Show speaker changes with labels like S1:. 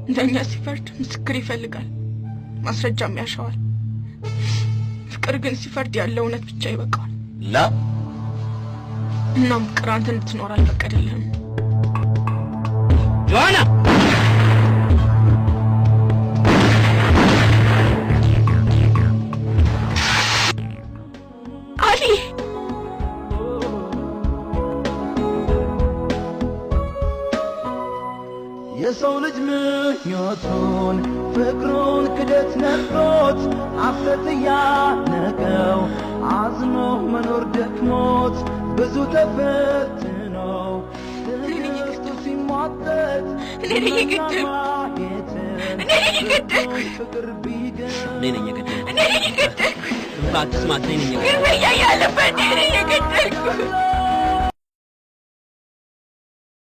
S1: እንደኛ ሲፈርድ ምስክር ይፈልጋል፣ ማስረጃም ያሻዋል። ፍቅር ግን ሲፈርድ ያለው እውነት ብቻ ይበቃዋል። እናም ፍቅር አንተ እንድትኖር አልፈቀደልህም።
S2: ጆአና
S1: አሊ
S3: የሰው ልጅ ምኞቱን ፍቅሩን ክደት ነፍሮት አፍረት ያነቀው አዝኖ መኖር ደክሞት ብዙ ተፈትኖ ትዕግስቱ ሲሟጠጥ
S1: እኔ ነኝ የገደልኩት።
S2: እባክህ ስማት፣ ነኝ
S1: ግን በያ ያለበት እኔ ነኝ የገደልኩት።